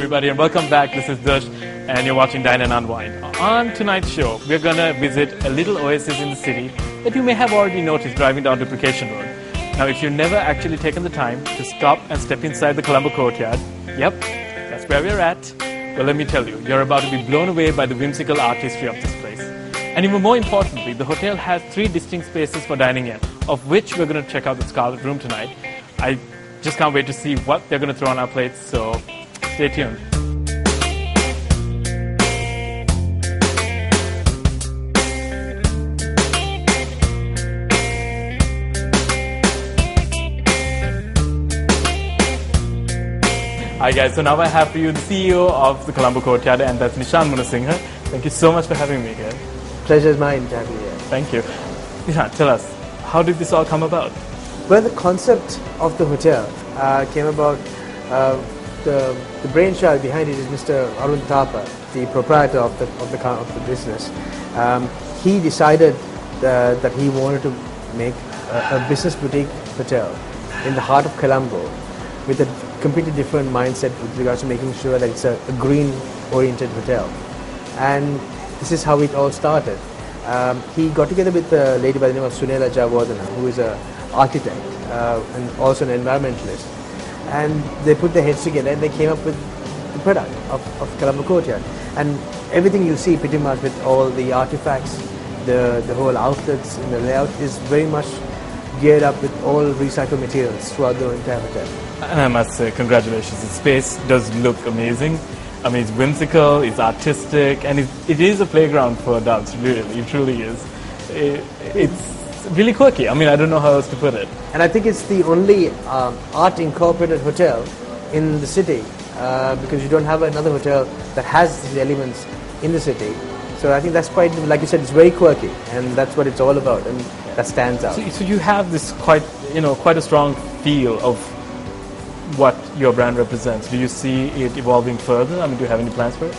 everybody, and welcome back. This is Dush, and you're watching Dine and Unwind. On tonight's show, we're going to visit a little oasis in the city that you may have already noticed driving down Duplication Road. Now, if you've never actually taken the time to stop and step inside the Colombo Courtyard, yep, that's where we're at. Well, let me tell you, you're about to be blown away by the whimsical artistry of this place. And even more importantly, the hotel has 3 distinct spaces for dining in, of which we're going to check out the Scarlet Room tonight. I just can't wait to see what they're going to throw on our plates, so stay tuned. Hi guys, so now I have for you the CEO of the Colombo Courtyard, and that's Nishan Munasinghe. Thank you so much for having me here. Pleasure is mine to have you here. Thank you. Nishan, tell us, how did this all come about? Well, the concept of the hotel came about. The brainchild behind it is Mr. Arun Thapa, the proprietor of the business. He decided that he wanted to make a business boutique hotel in the heart of Colombo with a completely different mindset with regards to making sure that it's a green-oriented hotel. And this is how it all started. He got together with a lady by the name of Sunela Javardhana, who is an architect and also an environmentalist. And they put their heads together and they came up with the product of Colombo Courtyard. And everything you see pretty much with all the artifacts, the whole outlets and the layout is very much geared up with all recycled materials throughout the entire hotel. And I must say, congratulations. The space does look amazing. I mean, it's whimsical, it's artistic, and it is a playground for adults, really. It truly is. It's really quirky. I mean, I don't know how else to put it. And I think it's the only art incorporated hotel in the city because you don't have another hotel that has these elements in the city. So I think that's quite, like you said, it's very quirky, and that's what it's all about, and that stands out. So you have this quite a strong feel of what your brand represents. Do you see it evolving further? I mean, do you have any plans for it?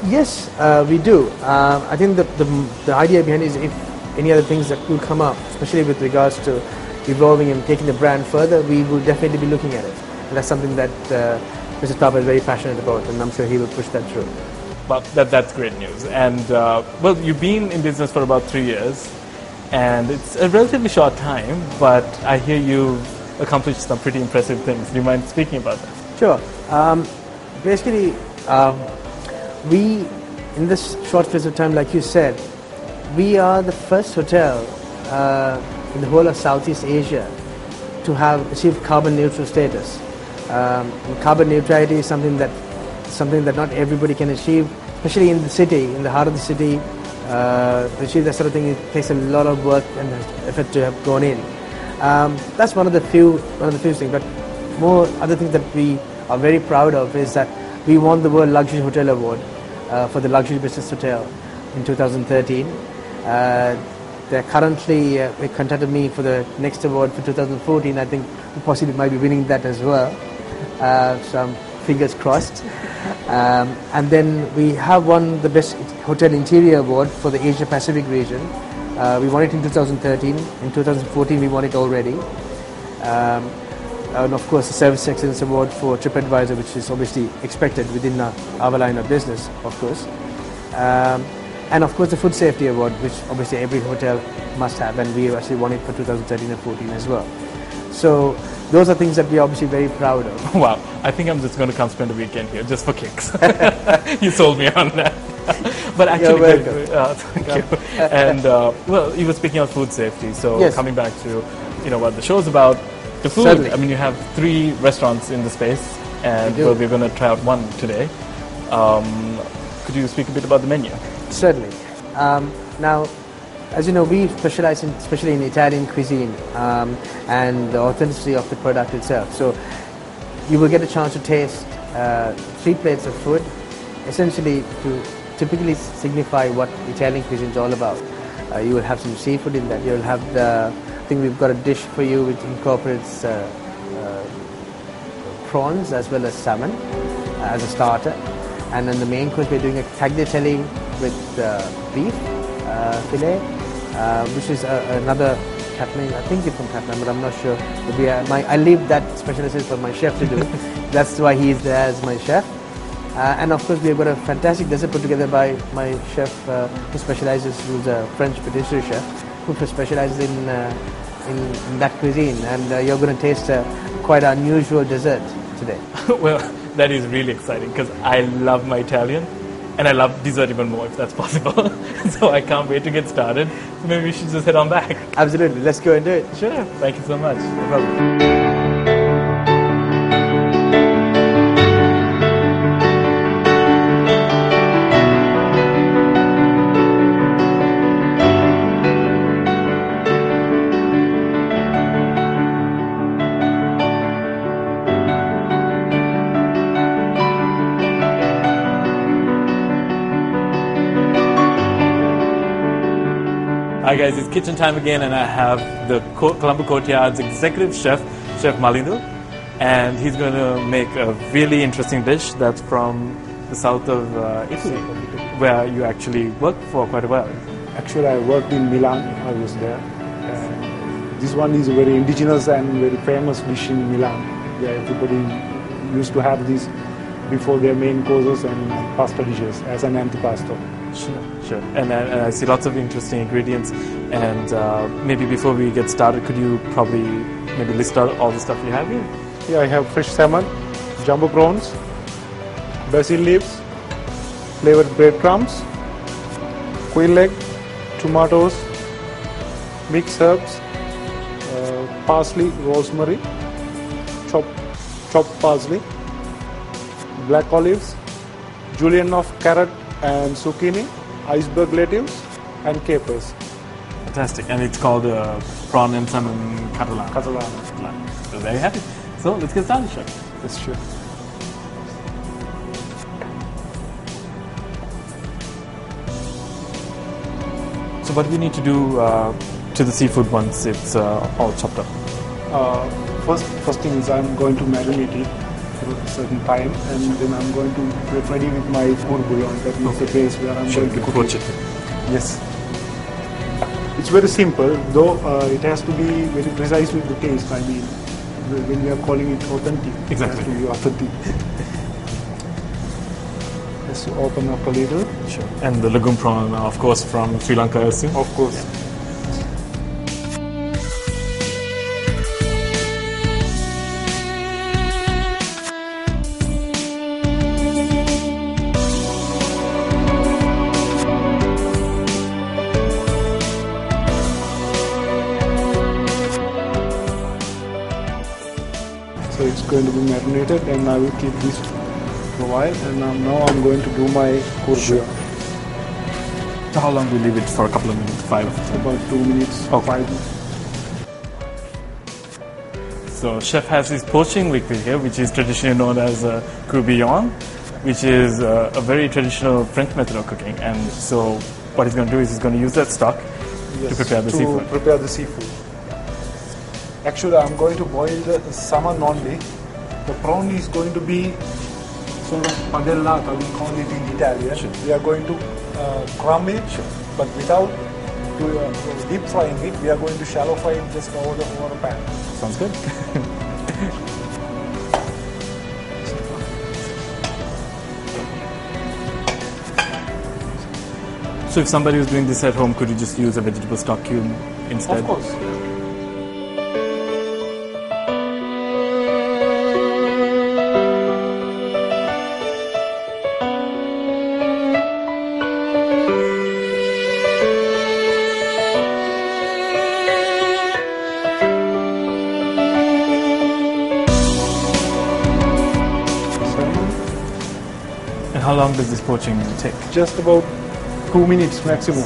Yes, we do. I think the idea behind it is if any other things that will come up, especially with regards to evolving and taking the brand further, we will definitely be looking at it. And that's something that Mr. Thapa is very passionate about, and I'm sure he will push that through. Well, that's great news. And well, you've been in business for about 3 years, and it's a relatively short time, but I hear you've accomplished some pretty impressive things. Do you mind speaking about that? Sure. Basically, we, in this short space of time, like you said, we are the first hotel in the whole of Southeast Asia to have achieved carbon neutral status. Carbon neutrality is something that not everybody can achieve, especially in the city, in the heart of the city. To achieve that sort of thing, it takes a lot of work and effort to have gone in. That's one of the few things. But more other things that we are very proud of is that we won the World Luxury Hotel Award for the Luxury Business Hotel in 2013. They're currently they contacted me for the next award for 2014. I think we possibly might be winning that as well. So fingers crossed. And then we have won the Best Hotel Interior Award for the Asia Pacific region. We won it in 2013. In 2014 we won it already. And of course the Service Excellence Award for TripAdvisor, which is obviously expected within our line of business, of course. And of course the Food Safety Award, which obviously every hotel must have, and we actually won it for 2013 and 14 as well. So those are things that we're obviously very proud of. Wow, I think I'm just going to come spend a weekend here just for kicks. You sold me on that. But actually, thank you. And well, you were speaking of food safety, so yes. Coming back to what the show's about, the food. Certainly. I mean, you have 3 restaurants in the space, and well, we're going to try out one today. Could you speak a bit about the menu? Certainly. Now, as you know, we specialize especially in Italian cuisine and the authenticity of the product itself. So you will get a chance to taste 3 plates of food, essentially to typically signify what Italian cuisine is all about. You will have some seafood in that. You'll have I think we've got a dish for you which incorporates prawns as well as salmon as a starter. And then the main course we're doing a tagliatelle with beef filet, which is another Catalan. I think it's from Catalan, but I'm not sure. But I leave that specialty for my chef to do. That's why he is there as my chef. And of course, we've got a fantastic dessert put together by my chef who specializes, who's a French patisserie chef, who specializes in that cuisine. And you're going to taste quite unusual dessert today. Well, that is really exciting because I love my Italian and I love dessert even more if that's possible. So I can't wait to get started. So maybe we should just head on back. Absolutely. Let's go and do it. Sure. Thank you so much. No problem. Hi guys, it's kitchen time again and I have the Colombo Courtyard's executive chef, Chef Malindo, and he's going to make a really interesting dish that's from the south of Italy, where you actually worked for quite a while. Actually, I worked in Milan. I was there. This one is a very indigenous and very famous dish in Milan. Where everybody used to have this before their main courses and pasta dishes as an antipasto. Sure. And I see lots of interesting ingredients. And maybe before we get started, could you probably maybe list out all the stuff you have here? Yeah, I have fresh salmon, jumbo prawns, basil leaves, flavored breadcrumbs, quail egg, tomatoes, mixed herbs, parsley, rosemary, chopped parsley, black olives, julienne of carrot and zucchini, iceberg lettuce, and capers. Fantastic. And it's called prawn and salmon catalan. Catalan. So very happy. So let's get started, chef. Yes, sure. So what do we need to do to the seafood once it's all chopped up? First thing is I'm going to marinate it for a certain time, and then I'm going to get ready with my cour bouillon. That is the base where I'm going to cook it. Yes. It's very simple, though it has to be very precise with the taste. I mean, when we are calling it authentic, Exactly. it has to be authentic. Just open up a little. Sure. And the legume prawn, of course, from Sri Lanka, I assume? Of course. Yeah. So it's going to be marinated, and I will keep this for a while. And now I'm going to do my cour bouillon. So how long do we leave it for? A couple of minutes? 5? About 2 minutes, Okay. 5 minutes. So chef has his poaching liquid here, which is traditionally known as courtyard, which is a very traditional French method of cooking. And so what he's going to do is he's going to use that stock to prepare the seafood. To prepare the seafood. Actually, I'm going to boil the salmon only. The prawn is going to be sort of padellata, we call it in Italian. Sure. We are going to crumb it, but without deep frying it. We are going to shallow fry it just over a pan. Sounds good. So if somebody was doing this at home, could you just use a vegetable stock cube instead? Of course. And how long does this poaching take? Just about 2 minutes maximum.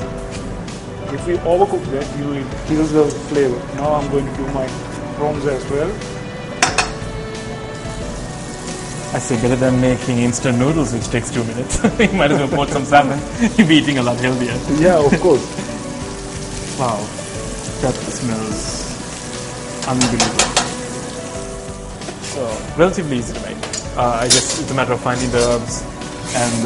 If we overcook that, it kills the flavor. Now I'm going to do my prawns as well. I say better than making instant noodles, which takes 2 minutes. You might as well poach some salmon. You'll be eating a lot healthier. Yeah, of course. Wow, that smells unbelievable. So relatively easy to make. I guess it's a matter of finding the herbs and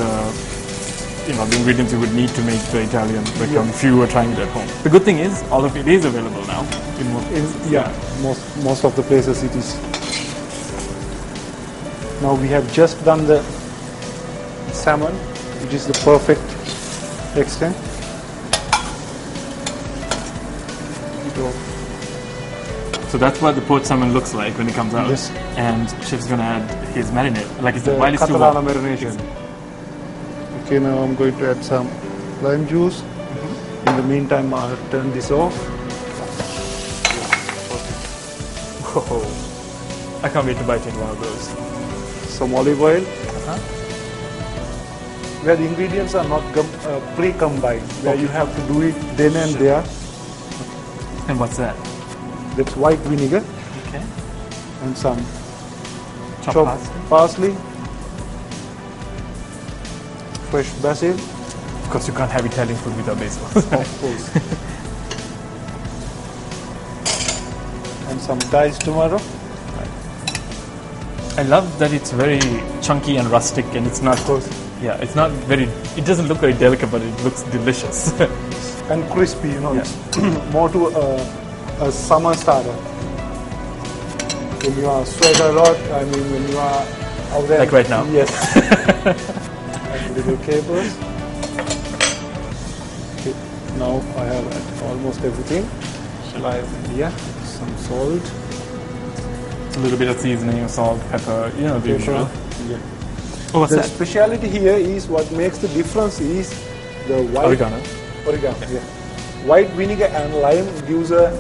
the ingredients you would need to make the Italian breadcrumb if you were trying it at home. The good thing is all of it is available now in most places. Most of the places it is. Now we have just done the salmon, which is the perfect extent. So that's what the poached salmon looks like when it comes out. Yes. And chef's gonna add his marinade, like it's The while it's still Catalana warm. marination. Okay, now I'm going to add some lime juice. In the meantime, I'll turn this off. Whoa. I can't wait to bite in one of those. Some olive oil. Where the ingredients are not pre-combined, where you have to do it then and there. And what's that? That's white vinegar Okay. and some Chopped parsley, fresh basil, Of course, you can't have Italian food without basil. of course, and some diced tomato. I love that it's very chunky and rustic, and it's not. Of course. Yeah, it's not very. It doesn't look very delicate, but it looks delicious. And crispy, you know, Yeah. it's more to a summer starter. When you are sweat a lot, I mean, when you are out there. Like right now. Yes. And little capers. Okay, now I have almost everything. Shall I? Yeah, some salt. A little bit of seasoning, salt, pepper. You know the usual. Yeah. Oh, what's The that? speciality here is what makes the difference is the white Oregano. Oregano, yeah. White vinegar and lime gives a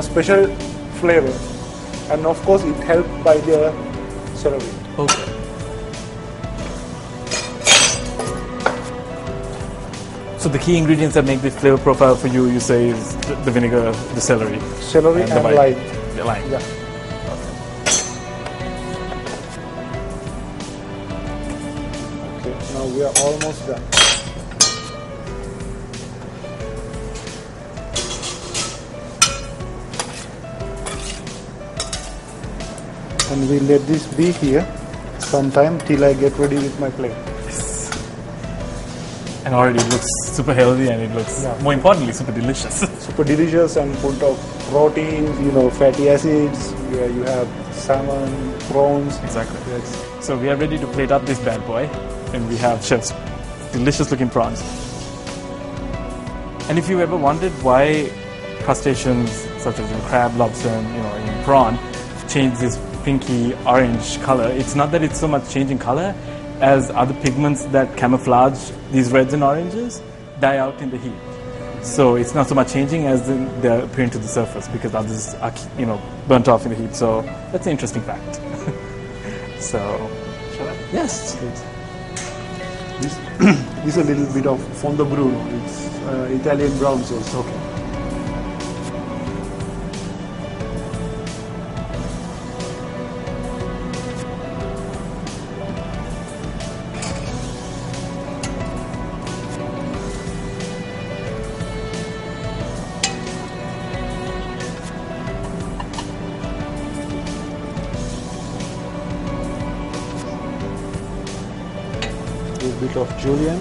special flavor, and of course it helped by the celery. Okay. So the key ingredients that make this flavor profile for you, you say, is the vinegar, the celery, Celery And and, the white. lime. the lime. Yeah. Okay, now we are almost done. And we let this be here sometime till I get ready with my plate. And already it looks super healthy, and it looks, Yeah. more importantly, super delicious. Super delicious and full of proteins, you know, fatty acids, where you have salmon, prawns. Exactly. Yes. So we are ready to plate up this bad boy, and we have chef's delicious looking prawns. And if you ever wondered why crustaceans such as crab, lobster, and prawn change this pinky orange color, it's not that it's so much changing color as other pigments that camouflage these reds and oranges die out in the heat. So it's not so much changing as they're appearing to the surface because others are burnt off in the heat. So that's an interesting fact. So, shall I? Yes, please. This is a little bit of fondo bruno. It's Italian brown sauce. Okay. A bit of julienne.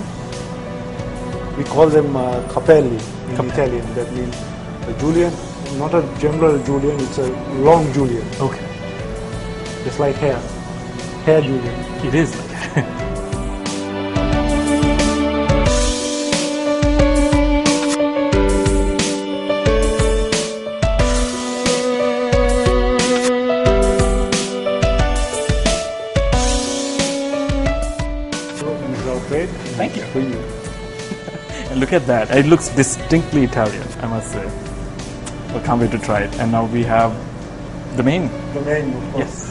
We call them capelli in Italian. That means a julienne, not a general julienne, it's a long julienne, Okay. just like hair. Hair julienne. It is like Thank you. For you. And look at that. It looks distinctly Italian, I must say. I can't wait to try it. And now we have the main. The main, of course. Yes.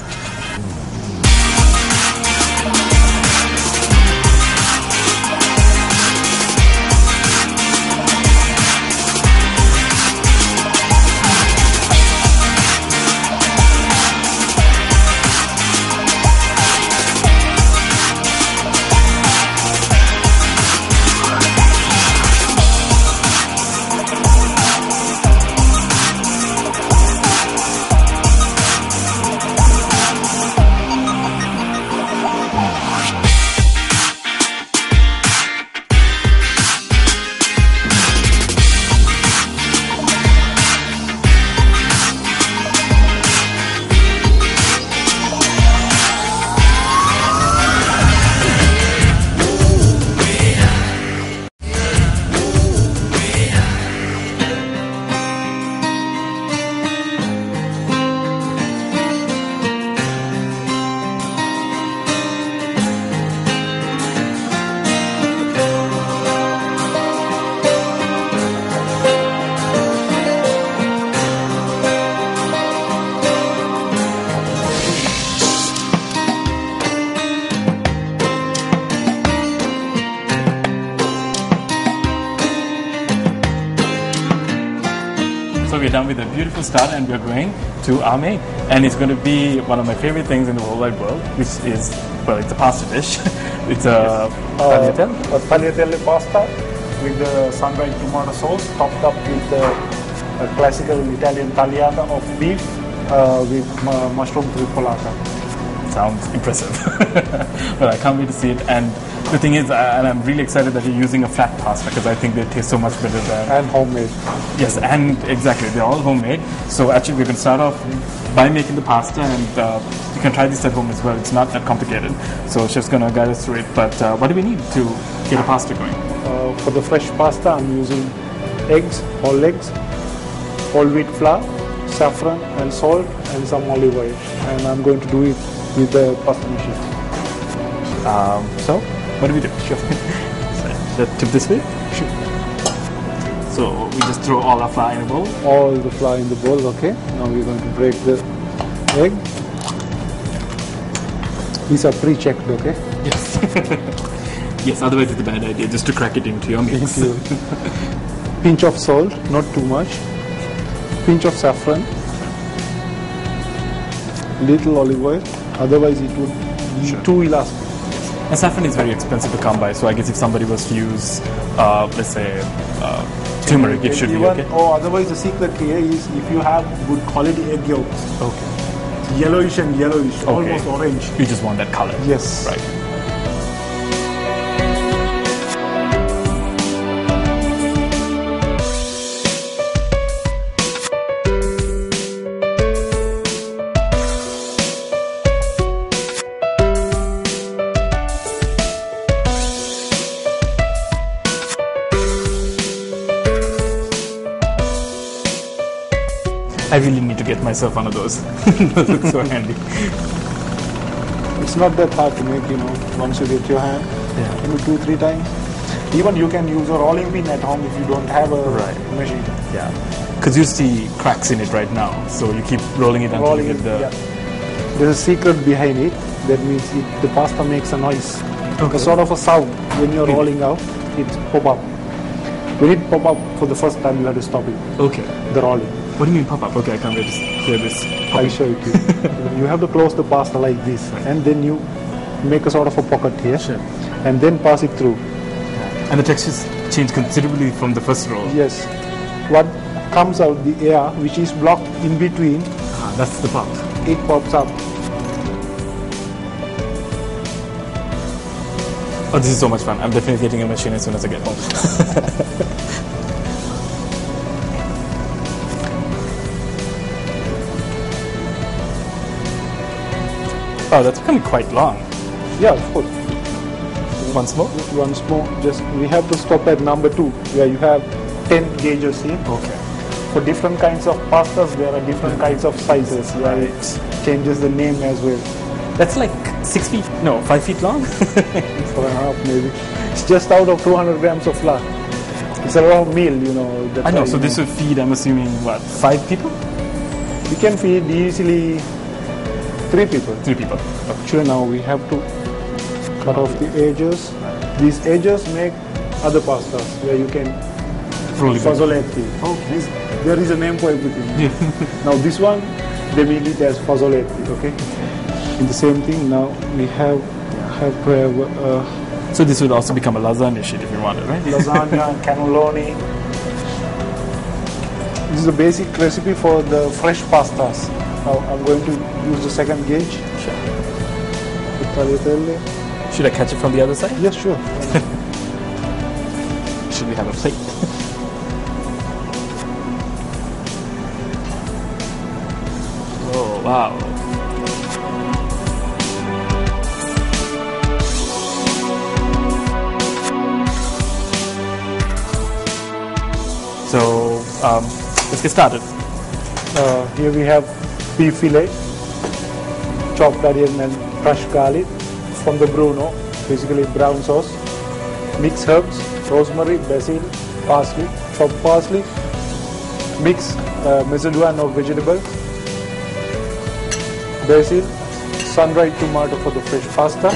done with a beautiful start and we're going to our main. And it's going to be one of my favorite things in the whole wide world, which is, well, it's a pasta dish. It's a tagliatelle. A tagliatelle pasta with the sun-dried tomato sauce, topped up with a classical Italian tagliata of beef with mushroom tripolata. Sounds impressive. Well, I can't wait to see it. And the thing is, and I'm really excited that you're using a flat pasta because I think they taste so much better than... And homemade. Yes, and exactly, they're all homemade. So actually we're going to start off by making the pasta, and you can try this at home as well. It's not that complicated. So chef's going to guide us through it. But what do we need to get a pasta going? For the fresh pasta, I'm using eggs, whole eggs, whole wheat flour, saffron and salt and some olive oil. And I'm going to do it with the pasta machine. So, what do we do? Sure. Let's tip this way? Sure. So, we just throw all our flour in a bowl? All the flour in the bowl, okay. Now we're going to break the egg. These are pre-checked, okay? Yes. Yes, otherwise it's a bad idea just to crack it into your mix. Pinch of salt, not too much. Pinch of saffron. Little olive oil, otherwise it would be too elastic. And saffron is very expensive to come by, so I guess if somebody was to use, let's say, turmeric, it should be okay. Or otherwise the secret here is if you have good quality egg yolks. Okay. Yellowish and yellowish, almost orange. You just want that color. Yes. Right. I really need to get myself one of those. Those look so handy. It's not that hard to make, once you get your hand. Yeah. Maybe 2-3 times. Even you can use a rolling pin at home if you don't have a machine. Yeah. Because you see cracks in it right now, so you keep rolling it until you get the... Yeah. There's a secret behind it. That means the pasta makes a noise. Okay. A sort of a sound when you're rolling out, it pop up. When it pop up for the first time, you have to stop it. Okay. The rolling. What do you mean pop up? Okay, I can't wait to hear this. I'll show it to you. You have to close the pasta like this, and then you make a sort of a pocket here, and then pass it through. And the textures change considerably from the first roll. Yes. What comes out, the air, which is blocked in between, that's the pop. It pops up. Oh, this is so much fun. I'm definitely getting a machine as soon as I get home. Oh, that's becoming quite long. Yeah, of course. Once more? Once more. Just we have to stop at number 2, where you have 10 gauges here. Okay. For different kinds of pastas, there are different kinds of sizes. Where it changes the name as well. That's like 6 feet, no, 5 feet long? 4.5 maybe. It's just out of 200 grams of flour. It's a raw meal, I know, so this would feed, I'm assuming, what, 5 people? We can feed easily 3 people. 3 people. Okay. Actually, now we have to cut off the edges. These edges make other pastas where you can fazzoletti. Okay. There is a name for everything. Now this one, they make it as fazzoletti. Okay. In the same thing, now we have to have. So this would also become a lasagna sheet if you wanted, right? Lasagna, cannelloni. This is a basic recipe for the fresh pastas. Now I'm going to use the second gauge. Sure. Tagliatelle. Should I catch it from the other side? Yes, sure. Should we have a plate? Oh, wow. So, let's get started. Here we have beef fillet, chopped onion and crushed garlic from the Bruno, basically brown sauce, mixed herbs, rosemary, basil, parsley, chopped parsley, mixed Macedonian of vegetables, basil, sun-dried tomato for the fresh pasta,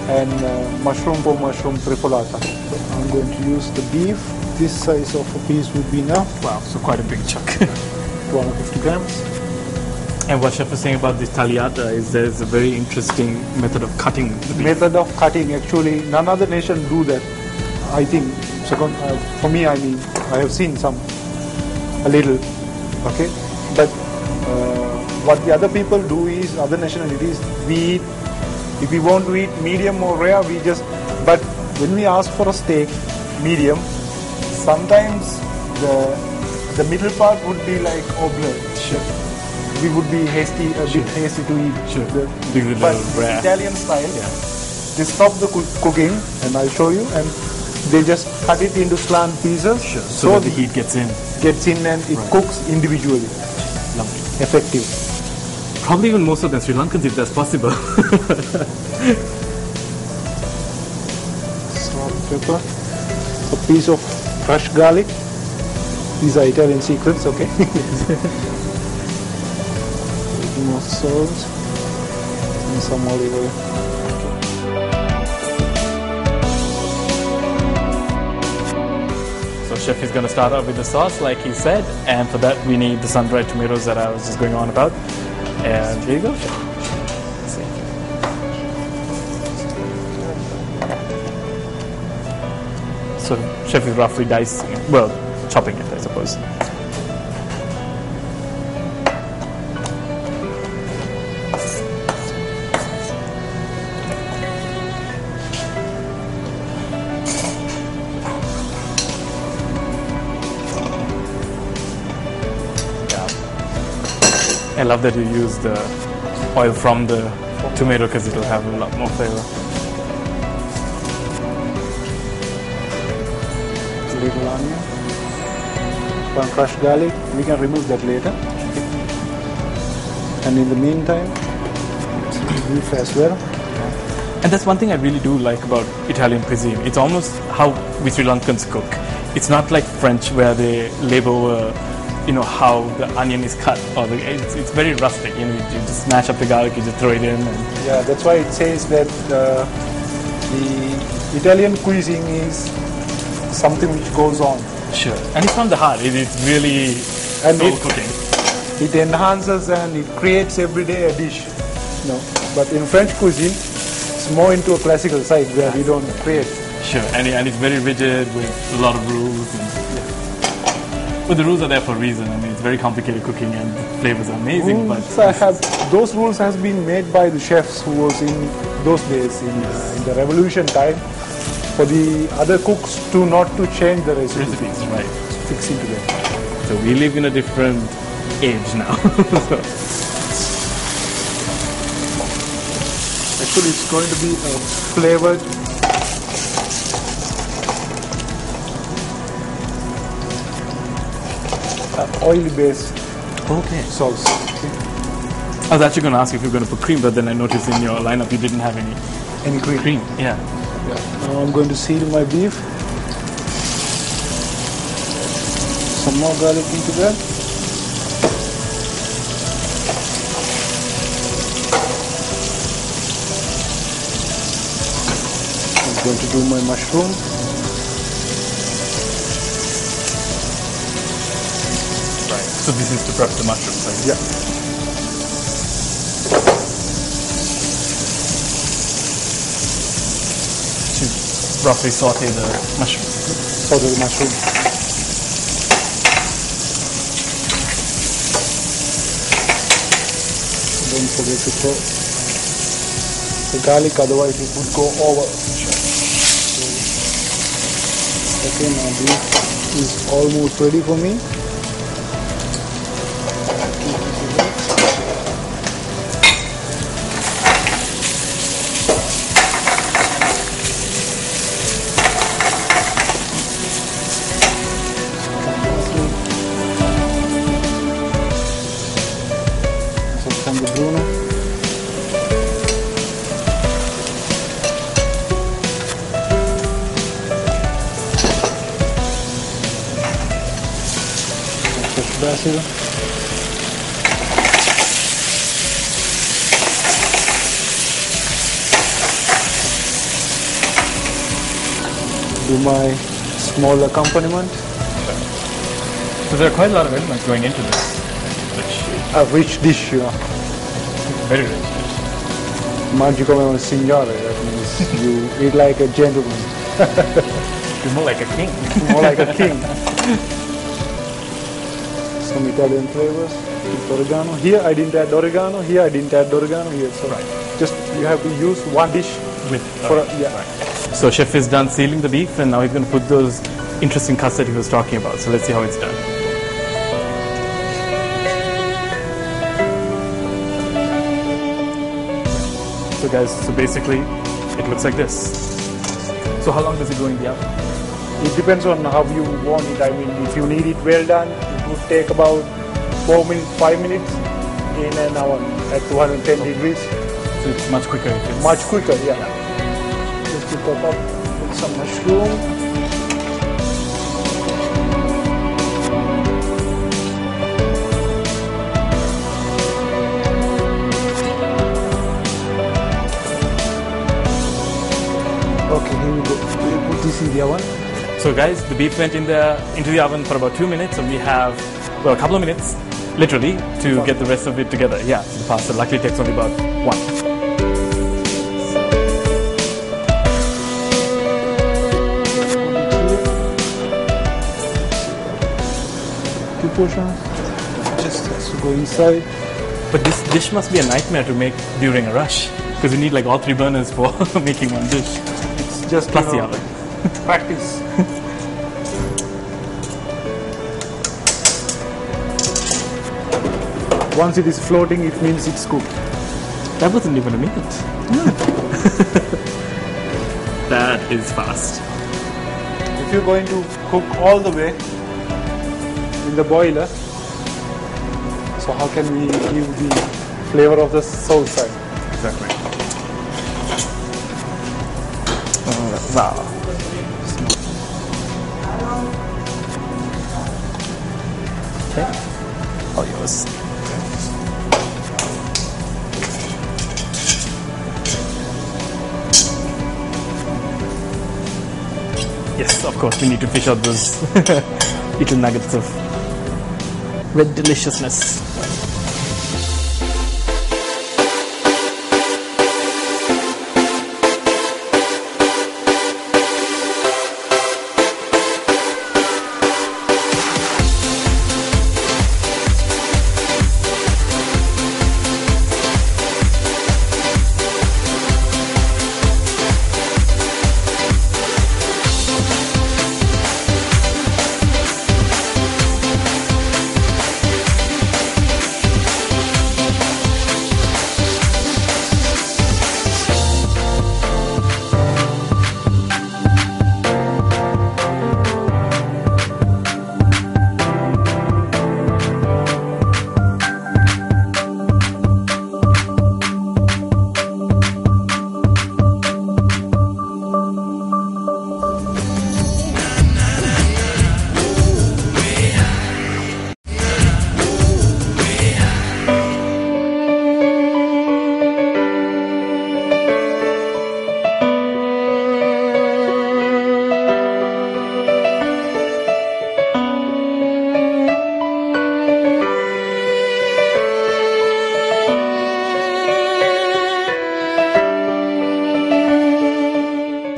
and mushroom for mushroom tripolata. I'm going to use the beef. this size of a piece would be enough. Wow, so quite a big chunk. 250 grams. And what chef was saying about this tagliata is there's a very interesting method of cutting the beef. Method of cutting, actually, none other nation do that. I think, second, for me, I mean, I have seen some, a little, okay? But what the other people do is, other nationalities, we eat, if we want to eat medium or rare, we just, but when we ask for a steak, medium, sometimes the middle part would be like oblong. Sure. We would be hasty, a bit hasty to eat. Sure. But rare. Italian style, Yeah. they stop the cooking, and I'll show you, and they just cut it into slant pieces. Sure. So that the heat gets in. Gets in and it cooks individually. Lovely. Effective. Probably even more so than Sri Lankans if that's possible. Salt, pepper, a piece of crushed garlic. These are Italian secrets, okay? More salt and some olive oil. So chef is going to start off with the sauce like he said, and for that we need the sun-dried tomatoes that I was just going on about. And here you go, chef. Let's see. So chef is roughly dicing it, well, chopping it I suppose. I love that you use the oil from the tomato because it'll have a lot more flavor. Little onion, some crushed garlic. We can remove that later. And in the meantime, beef as well. And that's one thing I really do like about Italian cuisine. It's almost how we Sri Lankans cook. It's not like French where they labor over, you know, how the onion is cut. Or it's very rustic. You know, you just smash up the garlic, you just throw it in. And Yeah, that's why it says that the Italian cuisine is something which goes on. sure. And it's from the heart. It's really And soul it- cooking. It enhances and it creates every day a dish. No, but in French cuisine, it's more into a classical side where we don't create. Sure. And it's very rigid with a lot of rules. And, but the rules are there for a reason. I mean, it's very complicated cooking and the flavors are amazing. Those rules has been made by the chefs who was in those days in the revolution time for the other cooks to not to change the recipes, right? fixing to them. So we live in a different age now. Actually, it's going to be a flavored oily based sauce. Okay. I was actually going to ask if you were going to put cream, but then I noticed in your lineup you didn't have any Any cream? cream. Yeah. Now I'm going to seal my beef. Some more garlic into that. I'm going to do my mushroom. Right. So this is to prep the mushrooms, right? Yeah. To roughly saute the mushrooms. Saute the mushroom. Don't forget to throw the garlic, otherwise it would go over. Okay, now this is almost ready for me. So from the Bruno. Fresh basil. Do my small accompaniment. So there are quite a lot of elements going into this. A rich dish, you know. Very rich. Mangi come un signore, that means you eat like a gentleman. You're more like a king. More like a king. Some Italian flavors. Oregano. Here I didn't add oregano. Here I didn't add oregano. Here, so just you have to use one dish with. Yeah. So chef is done sealing the beef, and now he's going to put those interesting cuts that he was talking about. So let's see how it's done. So guys, so basically, it looks like this. So how long does it go in the oven? It depends on how you want it. I mean, if you need it well done, it would take about 4 minutes, 5 minutes in an oven at 210 degrees. So it's much quicker. Much quicker, yeah. Just to top up with some mushroom. Okay, here we go. We put this in the oven. So guys, the beef went into the oven for about 2 minutes, and we have a couple of minutes, literally, to get the rest of it together. Yeah, the pasta. Luckily, it takes only about 1. Two portions. Just has to go inside. But this dish must be a nightmare to make during a rush, because you need like all 3 burners for making one dish. It's just plus the oven. Practice. Once it is floating, it means it's cooked. That wasn't even a minute. That is fast. If you're going to cook all the way in the boiler, so how can we give the flavor of the soul side? Exactly. Wow. Okay. All yours. Yes, of course, we need to fish out those little nuggets of red deliciousness.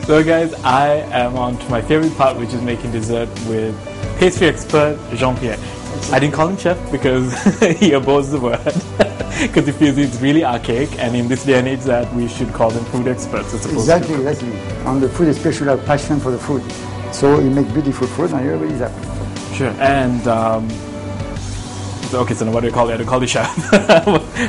So guys, I am on to my favorite part, which is making dessert with pastry expert Jean-Pierre. I didn't call him chef because he abhors the word, because he feels it's really archaic, and in this day and age that we should call them food experts as opposed exactly. On the food, especially our passion for the food. So you make beautiful food and everybody's happy. Sure. And okay, so now what do you call it? I don't call you chef.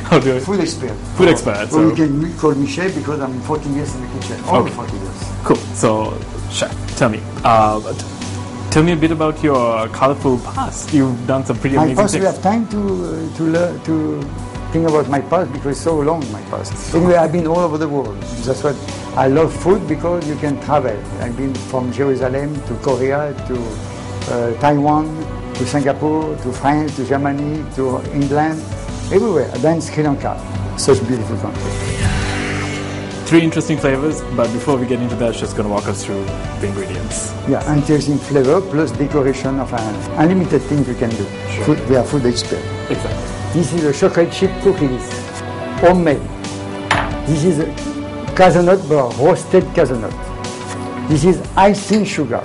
How do I? Food expert. Food expert. So you can call me chef because I'm 14 years in the kitchen. Over 40 years. Cool. So, chef, tell me. Tell me a bit about your colorful past. You've done some pretty amazing things. We have time to learn to think about my past because it's so long, my past. Anyway, I've been all over the world. That's what I love food, because you can travel. I've been from Jerusalem to Korea to Taiwan to Singapore to France to Germany to England, everywhere. Then Sri Lanka, such a beautiful country. three interesting flavors, but before we get into that, she's going to walk us through the ingredients. Yeah, interesting flavor plus decoration of unlimited things you can do. Sure. Food, we are food experts. Exactly. This is a chocolate chip cookies, homemade. This is a cashewnut, but roasted cashewnut. This is icing sugar.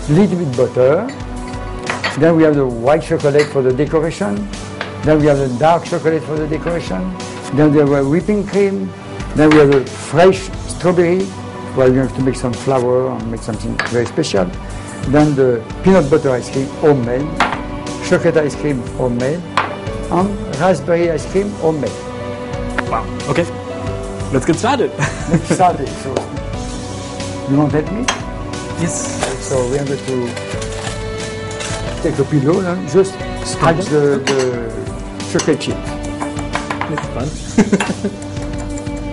Little bit butter. Then we have the white chocolate for the decoration. Then we have the dark chocolate for the decoration. Then we have a whipping cream. Then we have the fresh strawberry. Well, you have to make some flour and make something very special. Then the peanut butter ice cream, homemade. Chocolate ice cream, homemade. And raspberry ice cream, homemade. Wow. Okay. Let's get started. Let's start it. So, you want to help me? Yes. So we are going to take a pillow and just scratch the chocolate chip. It's fun.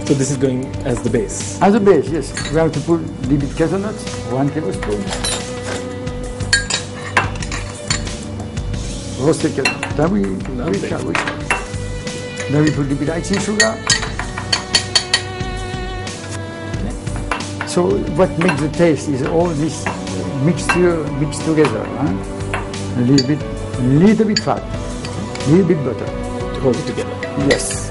So this is going as the base. As a base, yes. We have to put a little bit cashew 1 tablespoon. Roasted cashew. Then we put a little bit icing sugar. So what makes the taste is all this mixture mixed together. Huh? A little bit fat, a little bit butter. To hold it together. Yes.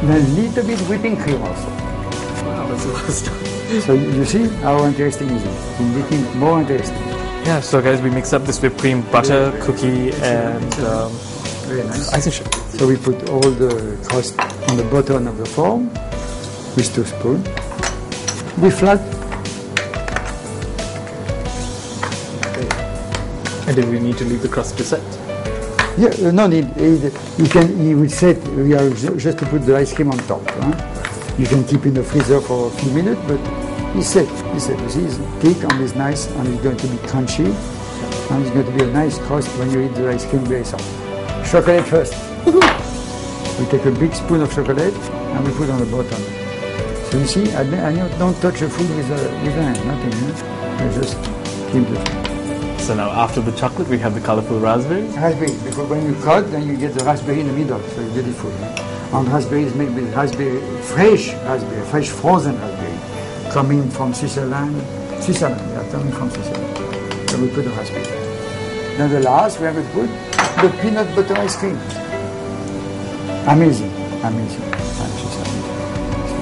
And a little bit whipping cream also. Wow, that's a lot of stuff. So you see how interesting it is. In making it more interesting. Yeah, so guys, we mix up this whipped cream, butter, cookie, and Very nice. icing sugar. So we put all the crust on the bottom of the form with 2 spoons. We flat. And then we need to leave the crust to set. Yeah, no need. You will set. We are just to put the ice cream on top. Huh? You can keep in the freezer for a few minutes, but it's set. It's set. You see, it's thick and it's nice, and it's going to be crunchy, and it's going to be a nice crust when you eat the ice cream very soft. Chocolate first. We take a big spoon of chocolate and we put on the bottom. So you see, I don't touch the food with a hand, nothing. Huh? You just keep the food. So now after the chocolate, we have the colorful raspberry. Raspberry, because when you cut, then you get the raspberry in the middle, so it's beautiful. Huh? And raspberry is made with fresh frozen raspberry, coming from Switzerland. Yeah, coming from Switzerland. So we put the raspberry. Then the last, we have to put the peanut butter ice cream. Amazing. So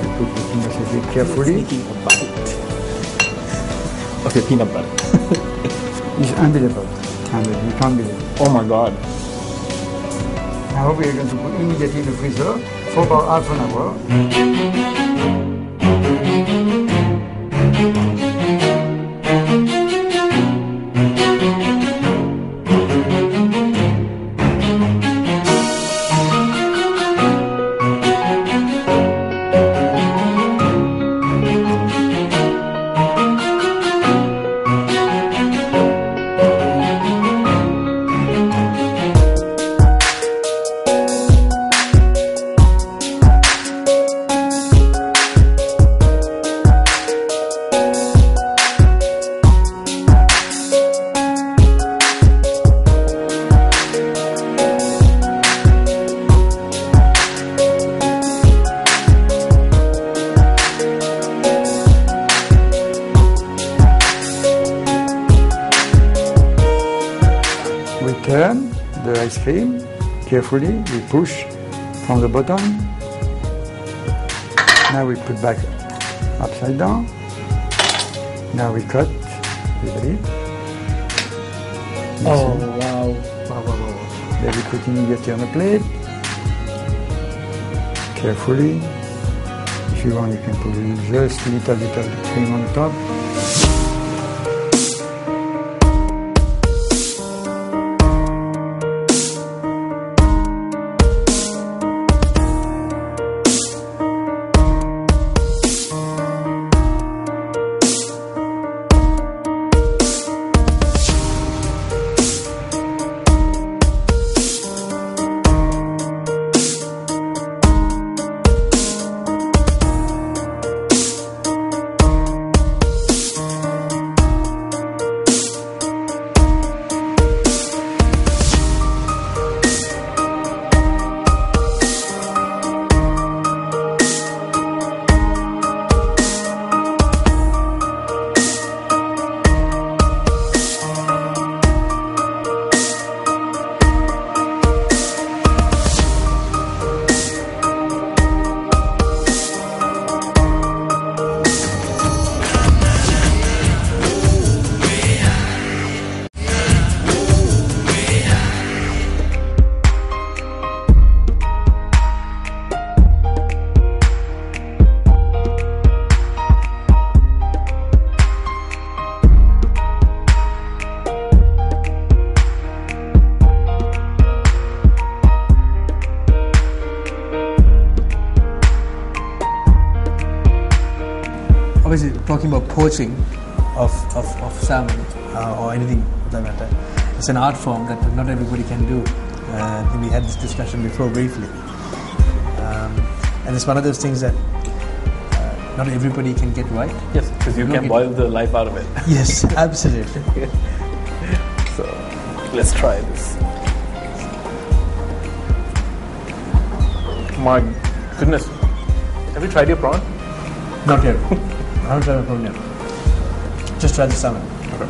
we put the peanut butter carefully. Sneaking a bite. Okay, peanut butter. It's unbelievable. You can't believe it. Oh my god. Now we are going to put immediately in the freezer for about half an hour. Turn the ice cream carefully. We push from the bottom. Now we put back upside down. Now we cut with it. Oh wow. Then we put immediately on the plate. Carefully. If you want, you can put just a little bit of cream on top. obviously talking about poaching of salmon or anything for that matter, it's an art form that not everybody can do. I think we had this discussion before briefly. And it's one of those things that not everybody can get right. Yes, because you can boil the life out of it. Yes, absolutely. So, let's try this. My goodness. Have you tried your prawn? Not yet. I haven't tried the prawn yet. Just try the salmon. Okay.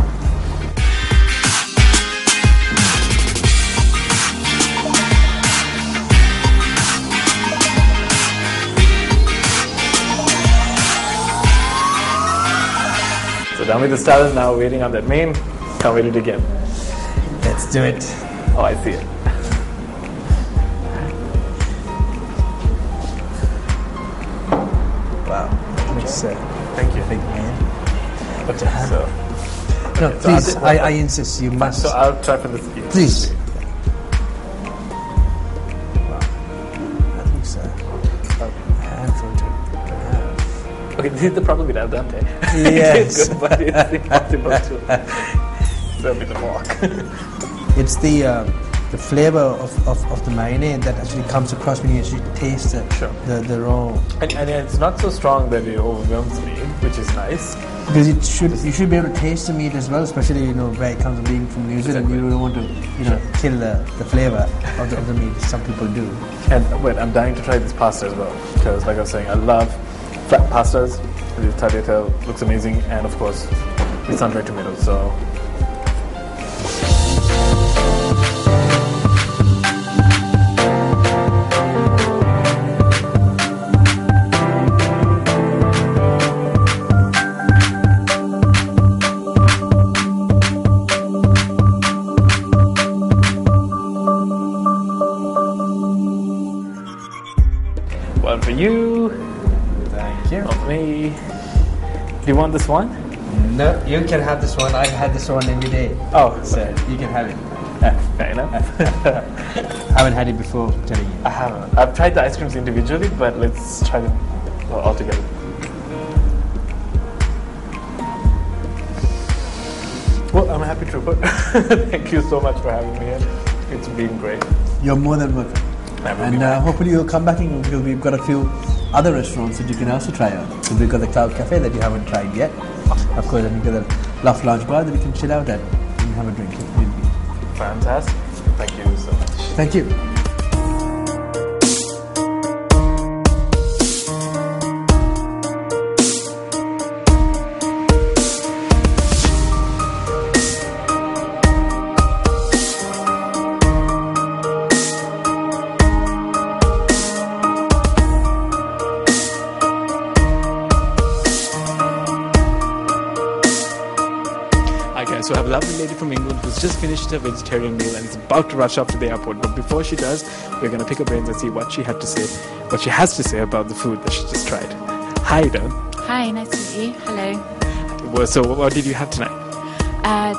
So done with the salad, now waiting on that main. Can't wait to again. Let's do it. Oh, I see it. Wow. Looks Thank you. big, man. Okay, so. No, Okay, so please, I'll I insist, you must. So I'll try for this. Please. Wow. That looks a handful to have. Okay, this is the problem with al dente. Yes. It's good, but it's impossible to serve in the wok. It's the flavour of the marinade that actually comes across when you actually taste the raw. And it's not so strong that it overwhelms me, which is nice. Because you should be able to taste the meat as well, especially where it comes from being from New Zealand. Exactly. You don't want to kill the flavour of the meat. Some people do. And wait, I'm dying to try this pasta as well, because like I was saying, I love flat pastas. The tagliatelle looks amazing, and of course, the sun-dried tomatoes. So. One for you. Thank you. Of me. Do you want this one? No, you can have this one. I've had this one every day. Oh, So okay. you can have it. Fair enough. I haven't had it before, I'm telling you. I haven't. I've tried the ice creams individually, but let's try them all together. Well, I'm a happy trooper. Thank you so much for having me here. It's been great. You're more than welcome. I will be And back. hopefully you'll come back in because we've got a few other restaurants that you can also try out. So we've got the Cloud Cafe that you haven't tried yet. Of course, and we've got the Loft Lounge Bar that you can chill out at and have a drink. Fantastic. Thank you so much. Thank you. Hi guys, so I have a lovely lady from England who's just finished her vegetarian meal and is about to rush off to the airport. But before she does, we're going to pick her brains and see what she has to say about the food that she just tried. Hi, Dawn. Hi, nice to meet you. Hello. Well, so what did you have tonight?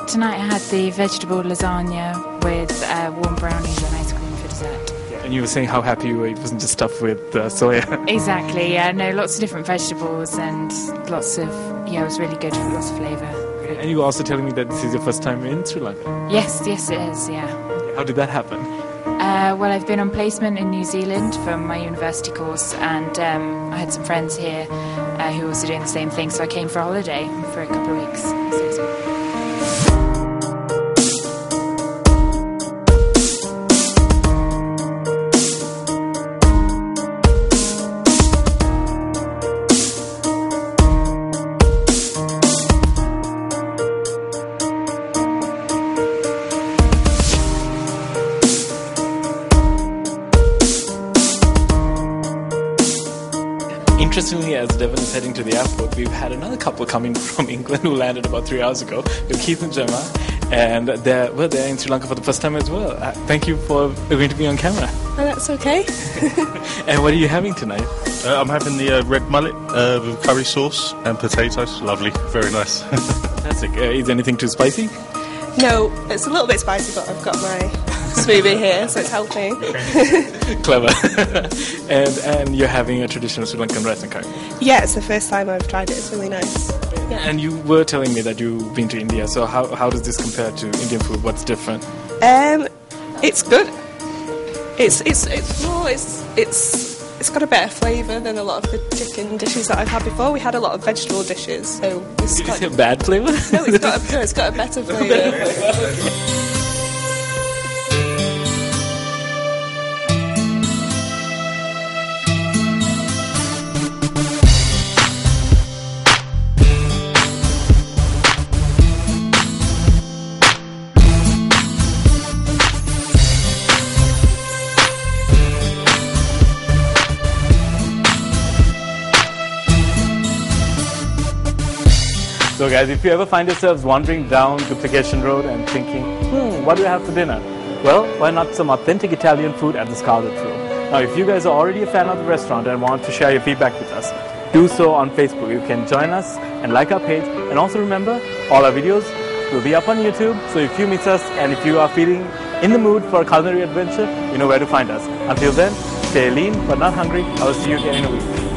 Tonight I had the vegetable lasagna with warm brownies and ice cream for dessert. And you were saying how happy you were. It wasn't just stuffed with soya. Exactly, yeah, no, lots of different vegetables and lots of, it was really good, lots of flavour. And you were also telling me that this is your first time in Sri Lanka. Yes, it is, yeah. How did that happen? Well, I've been on placement in New Zealand for my university course, and I had some friends here who were also doing the same thing, so I came for a holiday for a couple of weeks. So it's Interestingly, as Devon is heading to the airport, we've had another couple coming from England who landed about 3 hours ago, with Keith and Gemma, and they're in Sri Lanka for the first time as well. Thank you for agreeing to be on camera. Oh, that's okay. And what are you having tonight? I'm having the red mullet with curry sauce and potatoes. Lovely, very nice. Fantastic. Is anything too spicy? No, it's a little bit spicy, but I've got my smoothie here, so it's healthy. Clever. and you're having a traditional Sri Lankan rice and curry. Yeah, it's the first time I've tried it. It's really nice. Yeah. And you were telling me that you've been to India, so how does this compare to Indian food? What's different? It's good. It's got a better flavour than a lot of the chicken dishes that I've had before. We had a lot of vegetable dishes, so it's Did you say bad flavour? No, it's got a better flavour. So guys, if you ever find yourselves wandering down Duplication Road and thinking, what do I have for dinner? Well, why not some authentic Italian food at the Scarlet Room? Now, if you guys are already a fan of the restaurant and want to share your feedback with us, do so on Facebook. You can join us and like our page. And also remember, all our videos will be up on YouTube. So if you miss us and if you are feeling in the mood for a culinary adventure, you know where to find us. Until then, stay lean but not hungry. I will see you again in a week.